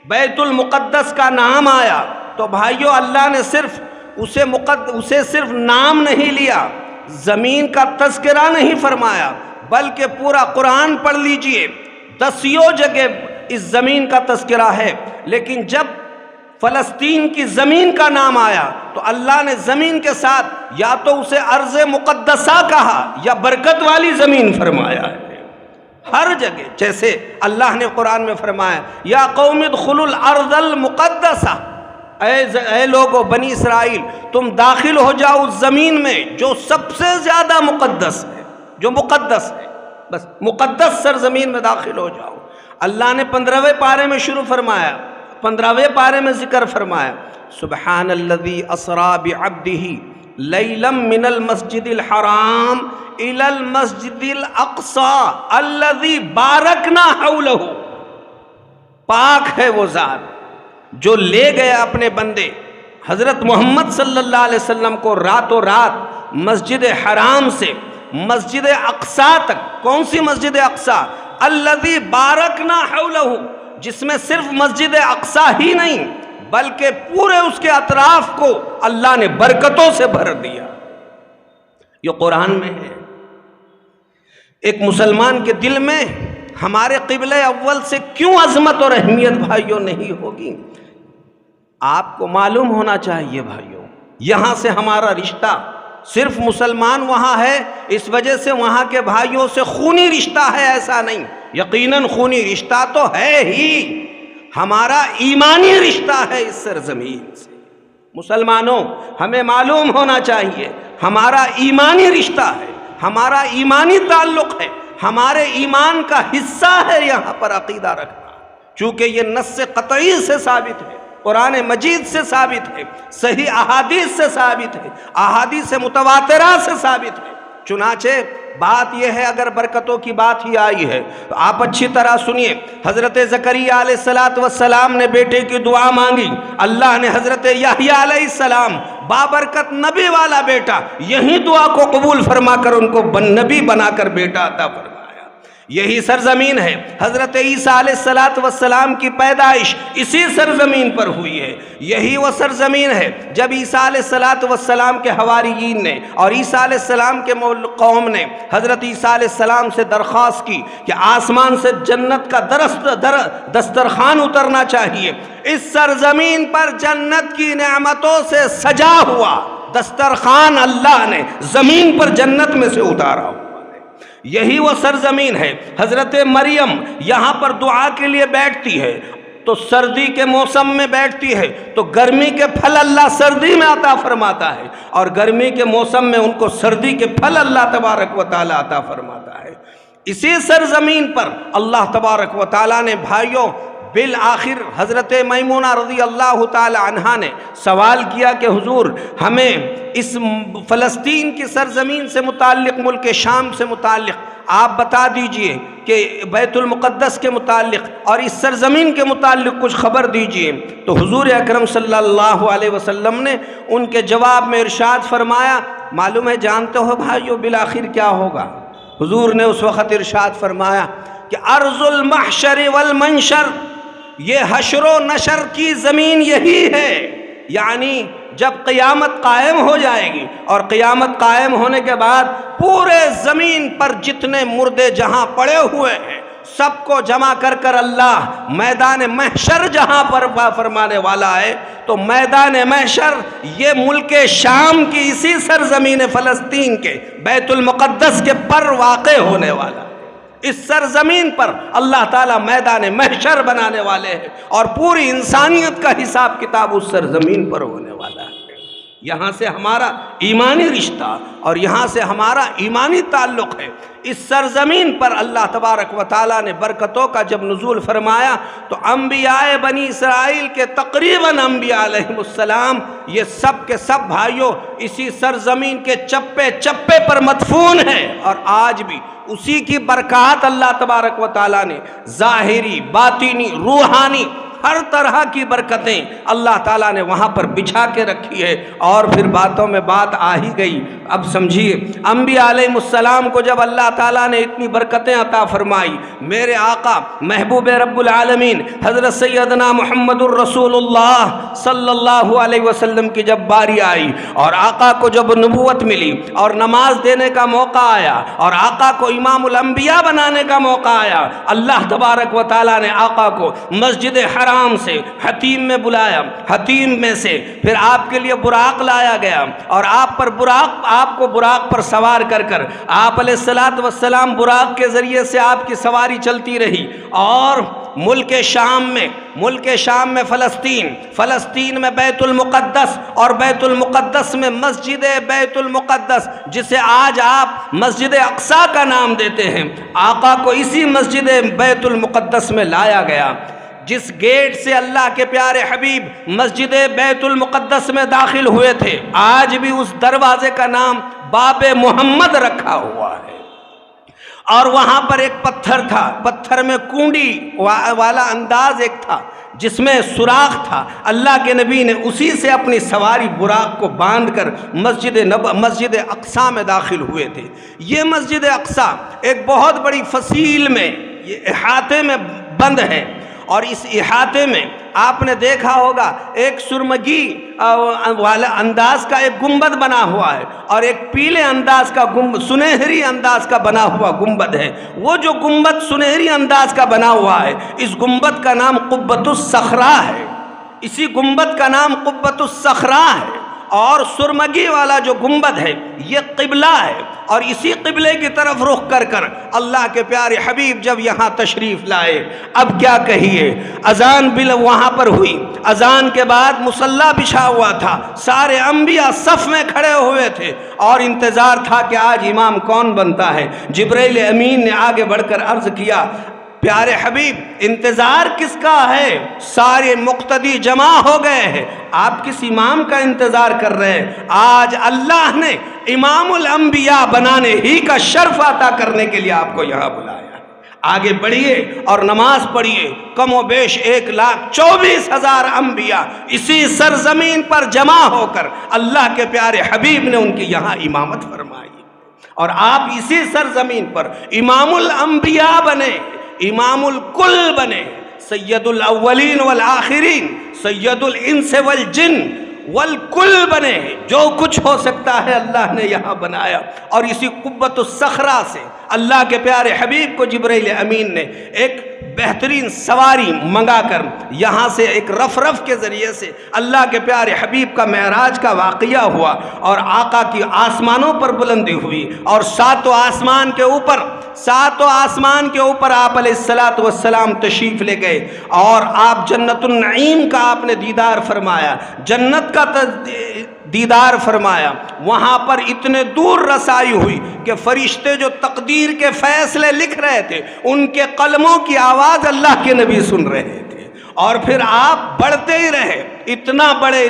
بیت المقدس کا نام آیا تو بھائیوں اللہ نے صرف اسے صرف نام نہیں لیا، زمین کا تذکرہ نہیں فرمایا، بلکہ پورا قرآن پڑھ لیجئے 10 جگہ اس زمین کا تذکرہ ہے، لیکن جب فلسطین کی زمین کا نام آیا تو اللہ نے زمین کے ساتھ یا تو اسے ارض مقدسہ کہا یا برکت والی زمین فرمایا ہے۔ ہر جگہ جیسے اللہ نے قرآن میں فرمایا یا قوم ادخلوا الارض المقدسہ، اے لوگو بنی اسرائیل تم داخل ہو جاؤ اس زمین میں جو سب سے زیادہ مقدس ہے، جو مقدس ہے، بس مقدس سرزمین میں داخل ہو جاؤ۔ اللہ نے 15ویں پارے میں شروع فرمایا، 15ویں پارے میں ذکر فرمایا سبحان الذی اسری بعبدہ لیلا من المسجد الحرام الی المسجد الاقصی الذی بارکنا حولہ، پاک ہے وہ ذات جو لے گیا اپنے بندے حضرت محمد صلی اللہ علیہ وسلم کو راتوں رات مسجد حرام سے مسجد اقصی تک۔ کون سی مسجد اقصی؟ الذی بارکنا حولہ، جس میں صرف مسجد اقصی ہی نہیں بلکہ پورے اس کے اطراف کو اللہ نے برکتوں سے بھر دیا۔ یہ قرآن میں ہے۔ ایک مسلمان کے دل میں ہمارے قبلہ اول سے کیوں عظمت اور اہمیت بھائیوں نہیں ہوگی؟ آپ کو معلوم ہونا چاہیے بھائیوں، یہاں سے ہمارا رشتہ صرف مسلمان وہاں ہے اس وجہ سے وہاں کے بھائیوں سے خونی رشتہ ہے، ایسا نہیں، یقیناً خونی رشتہ تو ہے ہی، ہمارا ایمانی رشتہ ہے اس سرزمین سے۔ مسلمانوں ہمیں معلوم ہونا چاہیے ہمارا ایمانی رشتہ ہے، ہمارا ایمانی تعلق ہے، ہمارے ایمان کا حصہ ہے یہاں پر عقیدہ رکھنا، چونکہ یہ نص قطعی سے ثابت ہے، قرآن مجید سے ثابت ہے، صحیح احادیث سے ثابت ہے، احادیث متواترہ سے ثابت ہے۔ چنانچہ بات یہ ہے، اگر برکتوں کی بات ہی آئی ہے تو آپ اچھی طرح سنیے، حضرت زکریا علیہ السلام نے بیٹے کی دعا مانگی، اللہ نے حضرت یحییٰ علیہ السلام بابرکت نبی والا بیٹا، یہی دعا کو قبول فرما کر ان کو نبی بنا کر بیٹا عطا فرمایا۔ یہی سرزمین ہے، حضرت عیسیٰ علیہ السلام کی پیدائش اسی سرزمین پر ہوئی ہے۔ یہی وہ سرزمین ہے جب عیسیٰ علیہ السلام کے حواریین نے اور عیسیٰ علیہ السلام کے قوم نے حضرت عیسیٰ علیہ السلام سے درخواست کی کہ آسمان سے جنت کا دسترخوان اترنا چاہیے۔ اس سرزمین پر جنت کی نعمتوں سے سجا ہوا دسترخوان اللہ نے زمین پر جنت میں سے اتارا ہوا۔ یہی وہ سرزمین ہے، حضرت مریم یہاں پر دعا کے لیے بیٹھتی ہے تو سردی کے موسم میں بیٹھتی ہے تو گرمی کے پھل اللہ سردی میں عطا فرماتا ہے، اور گرمی کے موسم میں ان کو سردی کے پھل اللہ تبارک و تعالی عطا فرماتا ہے۔ اسی سرزمین پر اللہ تبارک و تعالی نے بھائیوں بالآخر حضرت میمونہ رضی اللہ تعالی عنہا نے سوال کیا کہ حضور ہمیں اس فلسطین کی سرزمین سے متعلق، ملک شام سے متعلق آپ بتا دیجئے کہ بیت المقدس کے متعلق اور اس سرزمین کے متعلق کچھ خبر دیجئے۔ تو حضور اکرم صلی اللہ علیہ وسلم نے ان کے جواب میں ارشاد فرمایا، معلوم ہے جانتے ہو بھائیو بالآخر کیا ہوگا؟ حضور نے اس وقت ارشاد فرمایا کہ ارض المحشر والمنشر، یہ حشر و نشر کی زمین یہی ہے، یعنی جب قیامت قائم ہو جائے گی اور قیامت قائم ہونے کے بعد پورے زمین پر جتنے مردے جہاں پڑے ہوئے ہیں سب کو جمع کر کر اللہ میدان محشر جہاں پر فرمانے والا ہے، تو میدان محشر یہ ملک شام کی اسی سرزمین فلسطین کے بیت المقدس کے پر واقع ہونے والا ہے۔ اس سرزمین پر اللہ تعالیٰ میدان محشر بنانے والے ہیں اور پوری انسانیت کا حساب کتاب اس سرزمین پر ہونے والا ہے۔ یہاں سے ہمارا ایمانی رشتہ اور یہاں سے ہمارا ایمانی تعلق ہے۔ اس سرزمین پر اللہ تبارک و تعالیٰ نے برکتوں کا جب نزول فرمایا تو انبیاء بنی اسرائیل کے تقریباً انبیاء علیہ السلام یہ سب کے سب بھائیوں اسی سرزمین کے چپے چپے پر مدفون ہیں، اور آج بھی اسی کی برکات اللہ تبارک و تعالیٰ نے ظاہری، باطنی، روحانی ہر طرح کی برکتیں اللہ تعالیٰ نے وہاں پر بچھا کے رکھی ہے۔ اور پھر باتوں میں بات آ ہی گئی، اب سمجھیے انبیاء علیہ السلام کو جب اللہ تعالیٰ نے اتنی برکتیں عطا فرمائی، میرے آقا محبوب رب العالمین حضرت سیدنا محمد الرسول اللہ صلی اللہ علیہ وسلم کی جب باری آئی اور آقا کو جب نبوت ملی اور نماز دینے کا موقع آیا اور آقا کو امام الانبیاء بنانے کا موقع آیا، اللہ تبارک و تعالیٰ نے آقا کو مسجد حرام کرام سے حتیم میں بلایا، حتیم میں سے پھر آپ کے لیے براق لایا گیا، اور آپ کو براق پر سوار کر کر آپ علیہ الصلاۃ والسلام براق کے ذریعے سے آپ کی سواری چلتی رہی، اور ملک شام میں فلسطین میں بیت المقدس، اور بیت المقدس میں مسجد بیت المقدس جسے آج آپ مسجد اقصیٰ کا نام دیتے ہیں، آقا کو اسی مسجد بیت المقدس میں لایا گیا۔ جس گیٹ سے اللہ کے پیارے حبیب مسجد بیت المقدس میں داخل ہوئے تھے، آج بھی اس دروازے کا نام باب محمد رکھا ہوا ہے۔ اور وہاں پر ایک پتھر تھا، پتھر میں کنڈی والا انداز ایک تھا جس میں سوراخ تھا، اللہ کے نبی نے اسی سے اپنی سواری براق کو باندھ کر مسجد اقصیٰ میں داخل ہوئے تھے۔ یہ مسجد اقصیٰ ایک بہت بڑی فصیل میں، یہ احاطے میں بند ہے، اور اس احاطے میں آپ نے دیکھا ہوگا ایک سرمگی والا انداز کا ایک گنبد بنا ہوا ہے، اور ایک پیلے انداز کا سنہری انداز کا بنا ہوا گنبد ہے۔ وہ جو گنبد سنہری انداز کا بنا ہوا ہے، اس گنبد کا نام قبۃ الصخرہ ہے، اسی گنبد کا نام قبۃ الصخرہ ہے۔ اور سرمگی والا جو گنبد ہے یہ قبلہ ہے، اور اسی قبلے کی طرف رخ کر کر اللہ کے پیارے حبیب جب یہاں تشریف لائے، اب کیا کہیے، اذان وہاں پر ہوئی، اذان کے بعد مصلی بچھا ہوا تھا، سارے انبیاء صف میں کھڑے ہوئے تھے، اور انتظار تھا کہ آج امام کون بنتا ہے۔ جبرائیل امین نے آگے بڑھ کر عرض کیا، پیارے حبیب انتظار کس کا ہے؟ سارے مقتدی جمع ہو گئے ہیں، آپ کس امام کا انتظار کر رہے ہیں؟ آج اللہ نے امام الانبیاء بنانے ہی کا شرف عطا کرنے کے لیے آپ کو یہاں بلایا۔ آگے بڑھیے اور نماز پڑھیے۔ کم و بیش 1,24,000 انبیاء اسی سرزمین پر جمع ہو کر اللہ کے پیارے حبیب نے ان کی یہاں امامت فرمائی، اور آپ اسی سرزمین پر امام الانبیاء بنے، امام الکل بنے، سید الاولین والآخرین، سید الانس والجن والکل بنے۔ جو کچھ ہو سکتا ہے اللہ نے یہاں بنایا، اور اسی قبۃ الصخرہ سے اللہ کے پیارے حبیب کو جبرائیل امین نے ایک بہترین سواری منگا کر یہاں سے ایک رف کے ذریعے سے اللہ کے پیارے حبیب کا معراج کا واقعہ ہوا، اور آقا کی آسمانوں پر بلندی ہوئی، اور ساتوں آسمان کے اوپر آپ علیہ الصلاۃ والسلام تشریف لے گئے، اور آپ جنت النعیم کا آپ نے دیدار فرمایا، جنت کا دیدار فرمایا۔ وہاں پر اتنے دور رسائی ہوئی کہ فرشتے جو تقدیر کے فیصلے لکھ رہے تھے ان کے قلموں کی آواز اللہ کے نبی سن رہے تھے، اور پھر آپ بڑھتے ہی رہے، اتنا بڑھے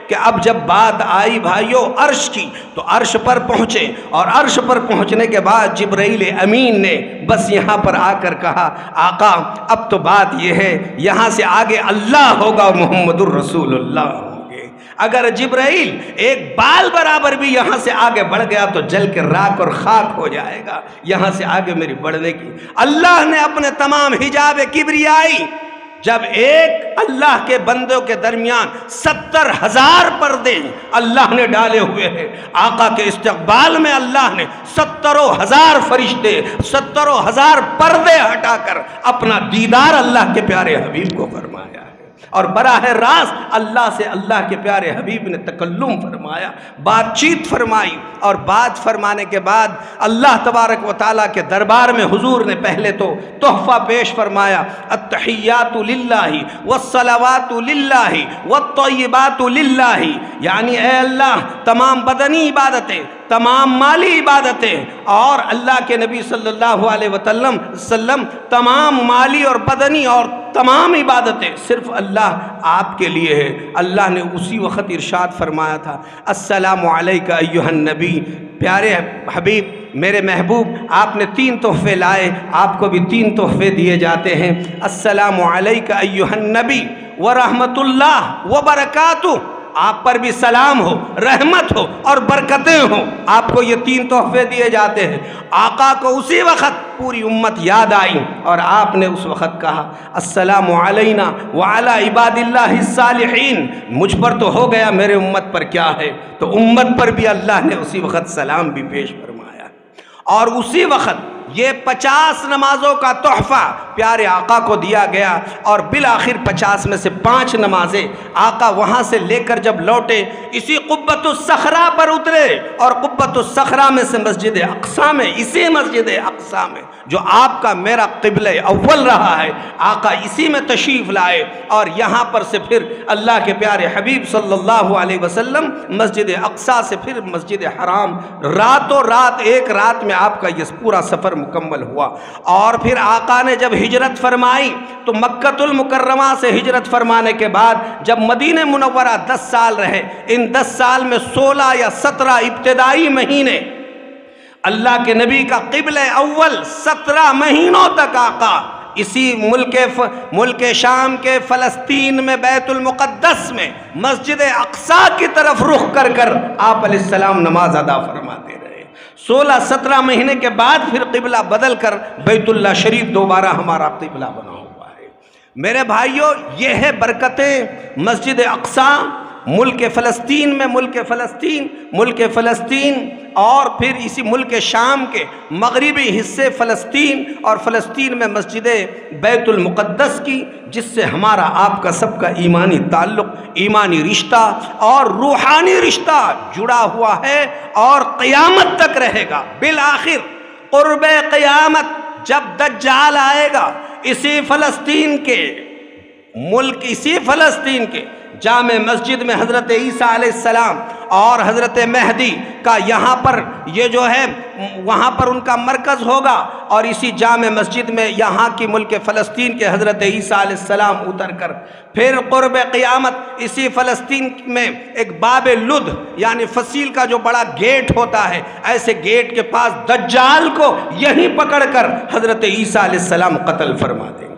کہ اب جب بات آئی بھائیو عرش کی، تو عرش پر پہنچے، اور عرش پر پہنچنے کے بعد جبرائیل امین نے بس یہاں پر آ کر کہا، آقا اب تو بات یہ ہے یہاں سے آگے اللہ ہوگا اور محمد الرسول اللہ ہوں گے۔ اگر جبرائیل ایک بال برابر بھی یہاں سے آگے بڑھ گیا تو جل کے راکھ اور خاک ہو جائے گا، یہاں سے آگے میری بڑھنے کی۔ اللہ نے اپنے تمام حجاب کبریائی، جب ایک اللہ کے بندوں کے درمیان 70,000 پردے اللہ نے ڈالے ہوئے ہیں، آقا کے استقبال میں اللہ نے 70,000 فرشتے، 70,000 پردے ہٹا کر اپنا دیدار اللہ کے پیارے حبیب کو فرمایا ہے، اور براہ راست اللہ سے اللہ کے پیارے حبیب نے تکلم فرمایا، بات چیت فرمائی، اور بات فرمانے کے بعد اللہ تبارک و تعالیٰ کے دربار میں حضور نے پہلے تو تحفہ پیش فرمایا، التحیات للہ والصلوات للہ والطیبات للہ، یعنی اے اللہ تمام بدنی عبادتیں، تمام مالی عبادتیں، اور اللہ کے نبی صلی اللہ علیہ وسلم تمام مالی اور بدنی اور تمام عبادتیں صرف اللہ آپ کے لیے ہے۔ اللہ نے اسی وقت ارشاد فرمایا تھا، السلام علیکہ ایھا النبی، پیارے حبیب میرے محبوب آپ نے 3 تحفے لائے، آپ کو بھی 3 تحفے دیے جاتے ہیں۔ السلام علیکہ ایھا النبی ورحمۃ اللہ وبرکاتہ، آپ پر بھی سلام ہو، رحمت ہو اور برکتیں ہوں، آپ کو یہ 3 تحفے دیے جاتے ہیں۔ آقا کو اسی وقت پوری امت یاد آئی، اور آپ نے اس وقت کہا السلام علینا وعلی عباد اللہ الصالحین، مجھ پر تو ہو گیا، میرے امت پر کیا ہے؟ تو امت پر بھی اللہ نے اسی وقت سلام بھی پیش فرمایا، اور اسی وقت یہ 50 نمازوں کا تحفہ پیارے آقا کو دیا گیا، اور بالآخر 50 میں سے 5 نمازیں آقا وہاں سے لے کر جب لوٹے اسی قبۃ الصخرہ پر اترے، اور قبۃ الصخرہ میں سے مسجد اقصیٰ میں، اسی مسجد اقصیٰ میں جو آپ کا میرا قبلہ اول رہا ہے، آقا اسی میں تشریف لائے، اور یہاں پر سے پھر اللہ کے پیارے حبیب صلی اللہ علیہ وسلم مسجد اقصیٰ سے پھر مسجد حرام، راتوں رات، ایک رات میں آپ کا یہ پورا سفر مکمل ہوا۔ اور پھر آقا نے جب ہجرت فرمائی تو مکۃ المکرمہ سے ہجرت فرمانے کے بعد جب مدینہ منورہ 10 سال رہے، ان 10 سال میں 16 یا 17 ابتدائی مہینے اللہ کے نبی کا قبلہ اول 17 مہینوں تک آقا اسی ملک شام کے فلسطین میں بیت المقدس میں مسجد اقصیٰ کی طرف رخ کر کر آپ علیہ السلام نماز ادا فرماتے رہے۔ 16-17 مہینے کے بعد پھر قبلہ بدل کر بیت اللہ شریف دوبارہ ہمارا قبلہ بنا ہوا ہے۔ میرے بھائیوں، یہ ہے برکتیں مسجد اقصیٰ، ملک فلسطین اور پھر اسی ملک شام کے مغربی حصے فلسطین، اور فلسطین میں مسجد بیت المقدس کی، جس سے ہمارا آپ کا سب کا ایمانی تعلق، ایمانی رشتہ اور روحانی رشتہ جڑا ہوا ہے اور قیامت تک رہے گا۔ بالآخر قرب قیامت جب دجال آئے گا، اسی فلسطین کے جامع مسجد میں حضرت عیسیٰ علیہ السلام اور حضرت مہدی کا یہاں پر یہ جو ہے وہاں پر ان کا مرکز ہوگا، اور اسی جامع مسجد میں یہاں کی ملک فلسطین کے حضرت عیسیٰ علیہ السلام اتر کر پھر قرب قیامت اسی فلسطین میں ایک باب لد یعنی فصیل کا جو بڑا گیٹ ہوتا ہے، ایسے گیٹ کے پاس دجال کو یہیں پکڑ کر حضرت عیسیٰ علیہ السلام قتل فرما دیں گے،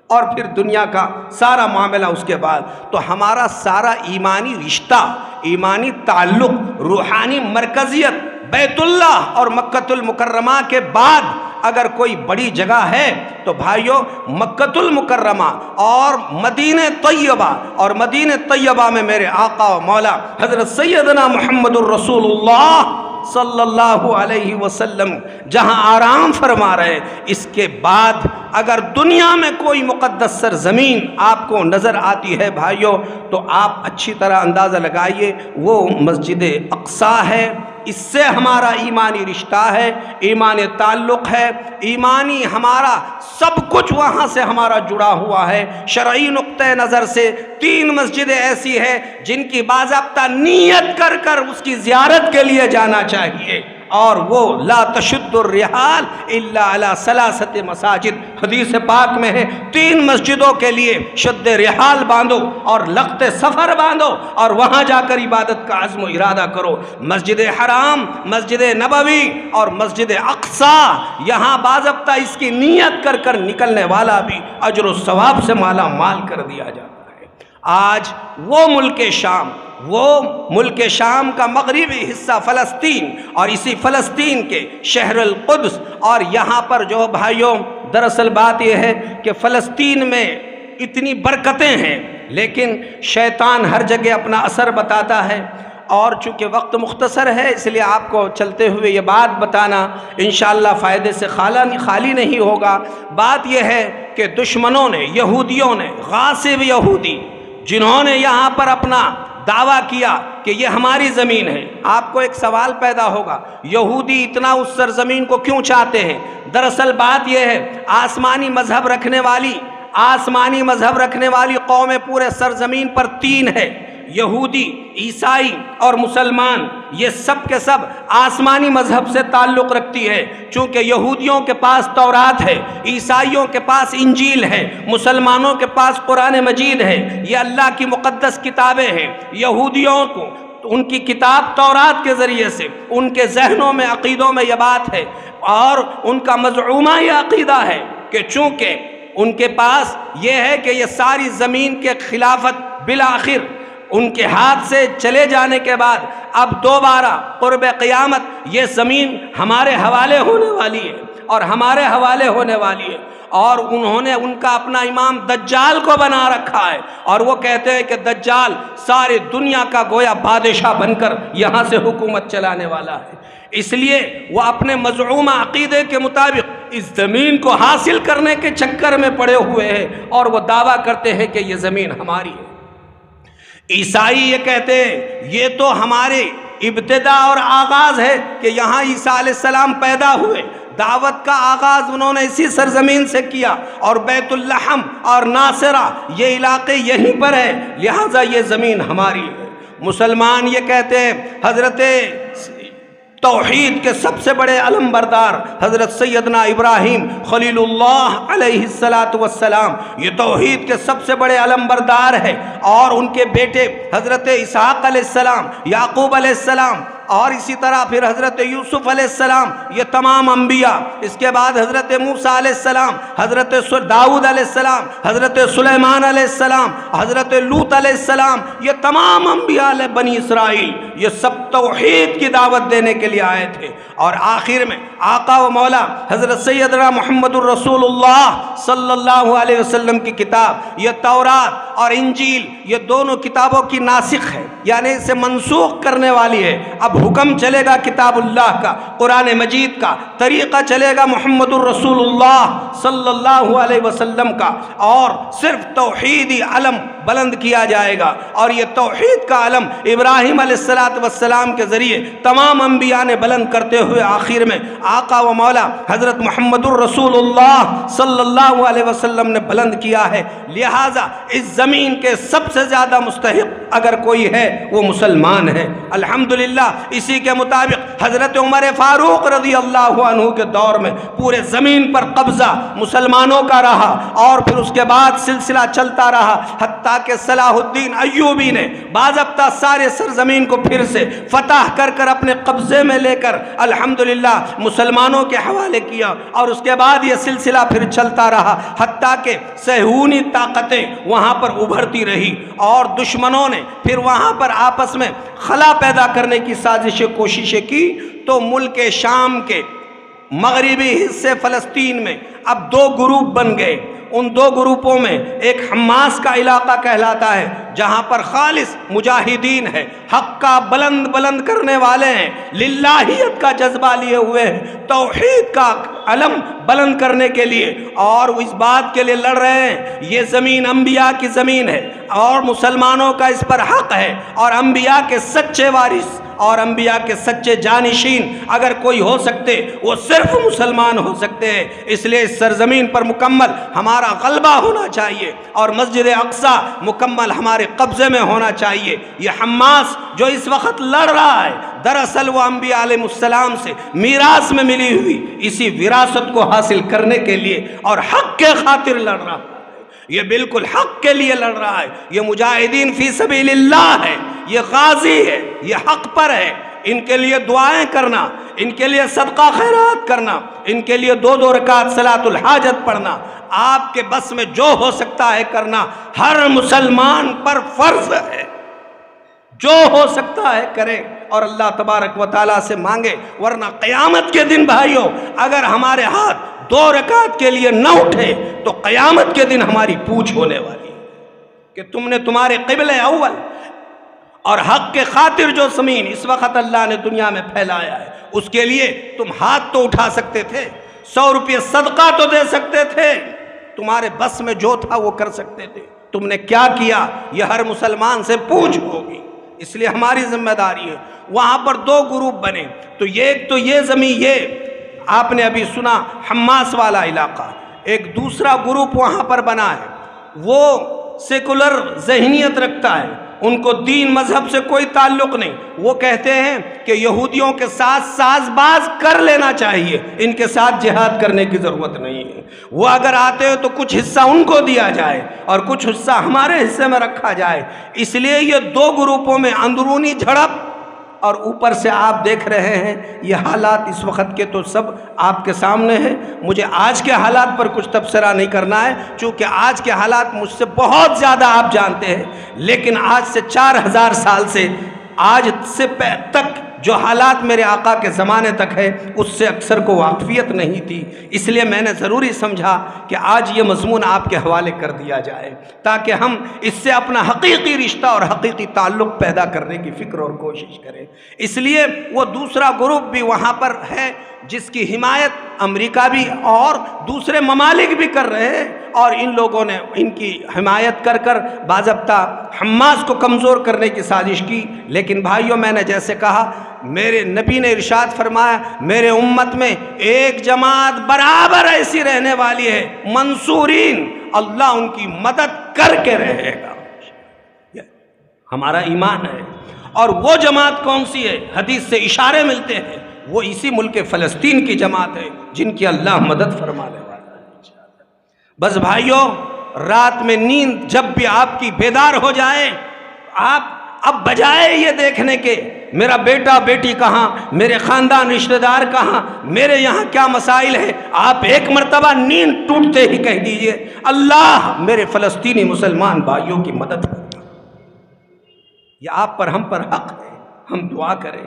اور پھر دنیا کا سارا معاملہ اس کے بعد۔ تو ہمارا سارا ایمانی رشتہ، ایمانی تعلق، روحانی مرکزیت بیت اللہ اور مکۃ المکرمہ کے بعد اگر کوئی بڑی جگہ ہے تو بھائیوں مکۃ المکرمہ اور مدینہ طیبہ، اور مدینہ طیبہ میں میرے آقا و مولا حضرت سیدنا محمد الرسول اللہ صلی اللہ علیہ وسلم جہاں آرام فرما رہے، اس کے بعد اگر دنیا میں کوئی مقدس سرزمین آپ کو نظر آتی ہے بھائیوں، تو آپ اچھی طرح اندازہ لگائیے وہ مسجد اقصیٰ ہے۔ اس سے ہمارا ایمانی رشتہ ہے، ایمانی تعلق ہے، ایمانی ہمارا سب کچھ وہاں سے ہمارا جڑا ہوا ہے۔ شرعی نقطہ نظر سے 3 مسجدیں ایسی ہیں جن کی باضابطہ نیت کر کر اس کی زیارت کے لیے جانا چاہیے، اور وہ لا تشد الرحال الا علی 3 مساجد، حدیث پاک میں ہے 3 مسجدوں کے لیے شد رحال باندھو اور لخت سفر باندھو اور وہاں جا کر عبادت کا عزم و ارادہ کرو۔ مسجد حرام، مسجد نبوی اور مسجد اقصیٰ، یہاں باضابطہ اس کی نیت کر کر نکلنے والا بھی اجر و ثواب سے مالا مال کر دیا جاتا ہے۔ آج وہ ملک شام کا مغربی حصہ فلسطین، اور اسی فلسطین کے شہر القدس، اور یہاں پر جو بھائیوں دراصل بات یہ ہے کہ فلسطین میں اتنی برکتیں ہیں، لیکن شیطان ہر جگہ اپنا اثر بتاتا ہے، اور چونکہ وقت مختصر ہے اس لیے آپ کو چلتے ہوئے یہ بات بتانا انشاءاللہ فائدے سے خالی نہیں ہوگا۔ بات یہ ہے کہ دشمنوں نے، یہودیوں نے، غاصب یہودی جنہوں نے یہاں پر اپنا دعویٰ کیا کہ یہ ہماری زمین ہے، آپ کو ایک سوال پیدا ہوگا یہودی اتنا اس سرزمین کو کیوں چاہتے ہیں؟ دراصل بات یہ ہے آسمانی مذہب رکھنے والی قومیں پورے سرزمین پر 3 ہے، یہودی، عیسائی اور مسلمان، یہ سب کے سب آسمانی مذہب سے تعلق رکھتی ہے، چونکہ یہودیوں کے پاس تورات ہے، عیسائیوں کے پاس انجیل ہے، مسلمانوں کے پاس قرآن مجید ہے، یہ اللہ کی مقدس کتابیں ہیں۔ یہودیوں کو ان کی کتاب تورات کے ذریعے سے ان کے ذہنوں میں، عقیدوں میں یہ بات ہے، اور ان کا مزعومہ یہ عقیدہ ہے کہ چونکہ ان کے پاس یہ ہے کہ یہ ساری زمین کے خلافت بالآخر ان کے ہاتھ سے چلے جانے کے بعد اب دوبارہ قرب قیامت یہ زمین ہمارے حوالے ہونے والی ہے اور ہمارے حوالے ہونے والی ہے، اور انہوں نے ان کا اپنا امام دجال کو بنا رکھا ہے، اور وہ کہتے ہیں کہ دجال ساری دنیا کا گویا بادشاہ بن کر یہاں سے حکومت چلانے والا ہے۔ اس لیے وہ اپنے مزعومہ عقیدے کے مطابق اس زمین کو حاصل کرنے کے چکر میں پڑے ہوئے ہیں اور وہ دعویٰ کرتے ہیں کہ یہ زمین ہماری ہے۔ عیسائی یہ کہتے ہیں یہ تو ہمارے ابتدا اور آغاز ہے کہ یہاں عیسیٰ علیہ السلام پیدا ہوئے، دعوت کا آغاز انہوں نے اسی سرزمین سے کیا، اور بیت اللحم اور ناصرہ یہ علاقے یہیں پر ہے، لہٰذا یہ زمین ہماری ہے۔ مسلمان یہ کہتے ہیں حضرت توحید کے سب سے بڑے علم بردار حضرت سیدنا ابراہیم خلیل اللہ علیہ السلام یہ توحید کے سب سے بڑے علم بردار ہے، اور ان کے بیٹے حضرت اسحاق علیہ السلام، یعقوب علیہ السلام، اور اسی طرح پھر حضرت یوسف علیہ السلام، یہ تمام انبیاء، اس کے بعد حضرت موسیٰ علیہ السلام، حضرت داؤد علیہ السلام، حضرت سلیمان علیہ السلام، حضرت لوط علیہ السلام، یہ تمام انبیاء بنی اسرائیل یہ سب توحید کی دعوت دینے کے لیے آئے تھے، اور آخر میں آقا و مولا حضرت سیدنا محمد الرسول اللہ صلی اللہ علیہ وسلم کی کتاب یہ تورات اور انجیل یہ دونوں کتابوں کی ناسخ ہے، یعنی اسے منسوخ کرنے والی ہے۔ اب حکم چلے گا کتاب اللہ کا، قرآن مجید کا، طریقہ چلے گا محمد الرسول اللہ صلی اللہ علیہ وسلم کا، اور صرف توحیدی علم بلند کیا جائے گا، اور یہ توحید کا علم ابراہیم علیہ السلام کے ذریعے تمام انبیاء نے بلند کرتے ہوئے آخر میں آقا و مولا حضرت محمد الرسول اللہ صلی اللہ علیہ وسلم نے بلند کیا ہے۔ لہٰذا اس زمین کے سب سے زیادہ مستحق اگر کوئی ہے وہ مسلمان ہے۔ الحمدللہ اسی کے مطابق حضرت عمر فاروق رضی اللہ عنہ کے دور میں پورے زمین پر قبضہ مسلمانوں کا رہا، اور پھر اس کے بعد سلسلہ چلتا رہا، حتیٰ کہ صلاح الدین ایوبی نے باضابطہ سارے سرزمین کو پھر سے فتح کر کر اپنے قبضے میں لے کر الحمدللہ مسلمانوں کے حوالے کیا، اور اس کے بعد یہ سلسلہ پھر چلتا رہا، حتیٰ کہ صہیونی طاقتیں وہاں پر ابھرتی رہی، اور دشمنوں نے پھر وہاں پر آپس میں خلا پیدا کرنے کی سازشیں کوششیں کی، تو ملک شام کے مغربی حصے فلسطین میں اب دو گروپ بن گئے۔ ان دو گروپوں میں ایک حماس کا علاقہ کہلاتا ہے جہاں پر خالص مجاہدین ہے، حق کا بلند کرنے والے ہیں، للہیت کا جذبہ لیے ہوئے ہیں، توحید کا علم بلند کرنے کے لیے، اور اس بات کے لیے لڑ رہے ہیں یہ زمین انبیاء کی زمین ہے اور مسلمانوں کا اس پر حق ہے، اور انبیاء کے سچے وارث اور انبیاء کے سچے جانشین اگر کوئی ہو سکتے وہ صرف مسلمان ہو سکتے ہیں۔ اس لیے اس سرزمین پر مکمل ہمارا غلبہ ہونا چاہیے، اور مسجد اقصیٰ مکمل ہمارے قبضے میں ہونا چاہیے۔ یہ حماس جو اس وقت لڑ رہا ہے دراصل وہ انبیاء علیہ السلام سے میراث میں ملی ہوئی اسی وراثت کو حاصل کرنے کے لیے اور حق کے خاطر لڑ رہا ہے۔ یہ بالکل حق کے لیے لڑ رہا ہے، یہ مجاہدین فی سبیل اللہ ہے، یہ غازی ہے، یہ حق پر ہے۔ ان کے لیے دعائیں کرنا، ان کے لیے صدقہ خیرات کرنا، ان کے لیے 2 رکعت صلاۃ الحاجت پڑھنا، آپ کے بس میں جو ہو سکتا ہے کرنا ہر مسلمان پر فرض ہے۔ جو ہو سکتا ہے کرے اور اللہ تبارک و تعالیٰ سے مانگے، ورنہ قیامت کے دن بھائیوں اگر ہمارے ہاتھ 2 رکعت کے لیے نہ اٹھے تو قیامت کے دن ہماری پوچھ ہونے والی ہے کہ تم نے تمہارے قبلہ اول اور حق کے خاطر جو زمین اس وقت اللہ نے دنیا میں پھیلایا ہے اس کے لیے تم ہاتھ تو اٹھا سکتے تھے، 100 روپے صدقہ تو دے سکتے تھے، تمہارے بس میں جو تھا وہ کر سکتے تھے، تم نے کیا کیا یہ ہر مسلمان سے پوچھ ہوگی۔ اس لیے ہماری ذمہ داری ہے۔ وہاں پر 2 گروپ بنے، تو یہ زمین یہ آپ نے ابھی سنا حماس والا علاقہ، ایک دوسرا گروپ وہاں پر بنا ہے، وہ سیکولر ذہنیت رکھتا ہے، ان کو دین مذہب سے کوئی تعلق نہیں، وہ کہتے ہیں کہ یہودیوں کے ساتھ ساز باز کر لینا چاہیے، ان کے ساتھ جہاد کرنے کی ضرورت نہیں ہے، وہ اگر آتے ہیں تو کچھ حصہ ان کو دیا جائے اور کچھ حصہ ہمارے حصے میں رکھا جائے۔ اس لیے یہ 2 گروپوں میں اندرونی جھڑپ، اور اوپر سے آپ دیکھ رہے ہیں یہ حالات اس وقت کے تو سب آپ کے سامنے ہیں۔ مجھے آج کے حالات پر کچھ تبصرہ نہیں کرنا ہے چونکہ آج کے حالات مجھ سے بہت زیادہ آپ جانتے ہیں، لیکن آج سے 4000 سال سے آج سے تک جو حالات میرے آقا کے زمانے تک ہے اس سے اکثر کو واقفیت نہیں تھی، اس لیے میں نے ضروری سمجھا کہ آج یہ مضمون آپ کے حوالے کر دیا جائے تاکہ ہم اس سے اپنا حقیقی رشتہ اور حقیقی تعلق پیدا کرنے کی فکر اور کوشش کریں۔ اس لیے وہ دوسرا گروپ بھی وہاں پر ہے جس کی حمایت امریکہ بھی اور دوسرے ممالک بھی کر رہے ہیں، اور ان لوگوں نے ان کی حمایت کر کر باضابطہ حماس کو کمزور کرنے کی سازش کی۔ لیکن بھائیوں، میں نے جیسے کہا، میرے نبی نے ارشاد فرمایا میرے امت میں ایک جماعت برابر ایسی رہنے والی ہے، منصورین، اللہ ان کی مدد کر کے رہے گا۔ ہمارا ایمان ہے۔ اور وہ جماعت کون سی ہے؟ حدیث سے اشارے ملتے ہیں، وہ اسی ملک فلسطین کی جماعت ہے جن کی اللہ مدد فرمانے والا ہے۔ بس بھائیوں، رات میں نیند جب بھی آپ کی بیدار ہو جائے، آپ اب بجائے یہ دیکھنے کے میرا بیٹا بیٹی کہاں، میرے خاندان رشتہ دار کہاں، میرے یہاں کیا مسائل ہے، آپ ایک مرتبہ نیند ٹوٹتے ہی کہہ دیجئے اللہ میرے فلسطینی مسلمان بھائیوں کی مدد کرے۔ یہ آپ پر ہم پر حق ہے، ہم دعا کریں،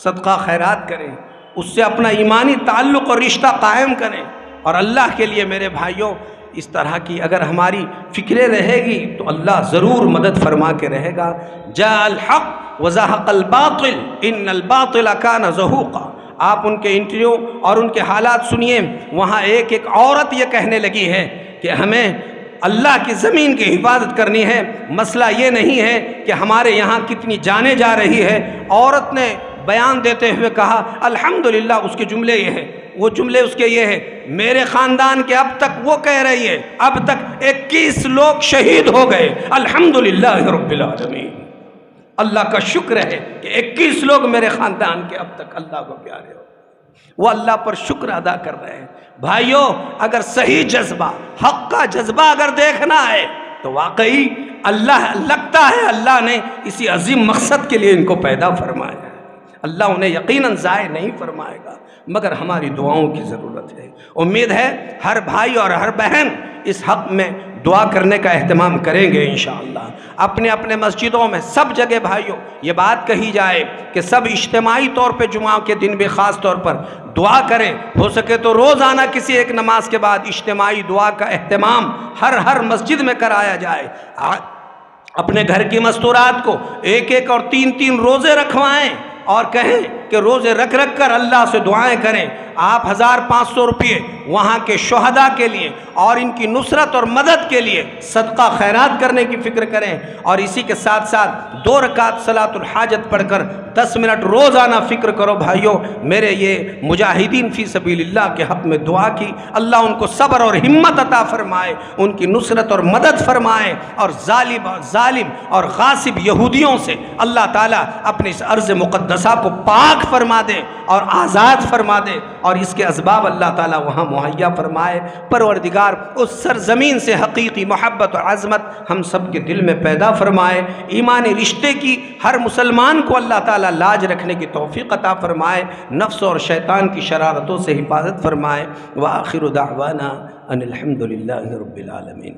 صدقہ خیرات کریں، اس سے اپنا ایمانی تعلق اور رشتہ قائم کریں، اور اللہ کے لیے میرے بھائیوں اس طرح کی اگر ہماری فکریں رہے گی تو اللہ ضرور مدد فرما کے رہے گا۔ جاء الحق وزهق الباطل ان الباطل كان زهوقا۔ آپ ان کے انٹرویو اور ان کے حالات سنیے، وہاں ایک عورت یہ کہنے لگی ہے کہ ہمیں اللہ کی زمین کی حفاظت کرنی ہے، مسئلہ یہ نہیں ہے کہ ہمارے یہاں کتنی جانیں جا رہی ہے۔ عورت نے بیان دیتے ہوئے کہا الحمدللہ، اس کے جملے یہ ہیں، وہ جملے اس کے یہ ہیں، میرے خاندان کے اب تک، وہ کہہ رہی ہے اب تک 21 لوگ شہید ہو گئے، الحمدللہ رب العالمین، اللہ کا شکر ہے کہ 21 لوگ میرے خاندان کے اب تک اللہ کو پیارے ہو، وہ اللہ پر شکر ادا کر رہے ہیں۔ بھائیوں، اگر صحیح جذبہ، حق کا جذبہ اگر دیکھنا ہے تو واقعی اللہ، لگتا ہے اللہ نے اسی عظیم مقصد کے لیے ان کو پیدا فرمایا ہے۔ اللہ انہیں یقیناً ضائع نہیں فرمائے گا، مگر ہماری دعاؤں کی ضرورت ہے۔ امید ہے ہر بھائی اور ہر بہن اس حق میں دعا کرنے کا اہتمام کریں گے انشاءاللہ۔ اپنے اپنے مسجدوں میں سب جگہ بھائیوں یہ بات کہی جائے کہ سب اجتماعی طور پہ جمعہ کے دن بھی خاص طور پر دعا کریں، ہو سکے تو روزانہ کسی ایک نماز کے بعد اجتماعی دعا کا اہتمام ہر مسجد میں کرایا جائے۔ اپنے گھر کی مستورات کو ایک ایک اور 3 روزے رکھوائیں اور کہیں کہ روزے رکھ کر اللہ سے دعائیں کریں۔ آپ 1500 روپئے وہاں کے شہداء کے لیے اور ان کی نصرت اور مدد کے لیے صدقہ خیرات کرنے کی فکر کریں، اور اسی کے ساتھ ساتھ 2 رکعت صلاۃ الحاجت پڑھ کر 10 منٹ روزانہ فکر کرو۔ بھائیوں، میرے یہ مجاہدین فی سبیل اللہ کے حق میں دعا کی، اللہ ان کو صبر اور ہمت عطا فرمائے، ان کی نصرت اور مدد فرمائے، اور ظالم اور غاصب یہودیوں سے اللہ تعالیٰ اپنے اس ارض مقدسہ کو پاک فرما دے اور آزاد فرما دے، اور اس کے اسباب اللہ تعالیٰ وہاں مہیا فرمائے۔ پروردگار اس سرزمین سے حقیقی محبت اور عظمت ہم سب کے دل میں پیدا فرمائے، ایمانی رشتے کی ہر مسلمان کو اللہ تعالیٰ لاج رکھنے کی توفیق عطا فرمائے، نفس اور شیطان کی شرارتوں سے حفاظت فرمائے۔ وآخر دعوانا ان الحمد للہ رب العالمین۔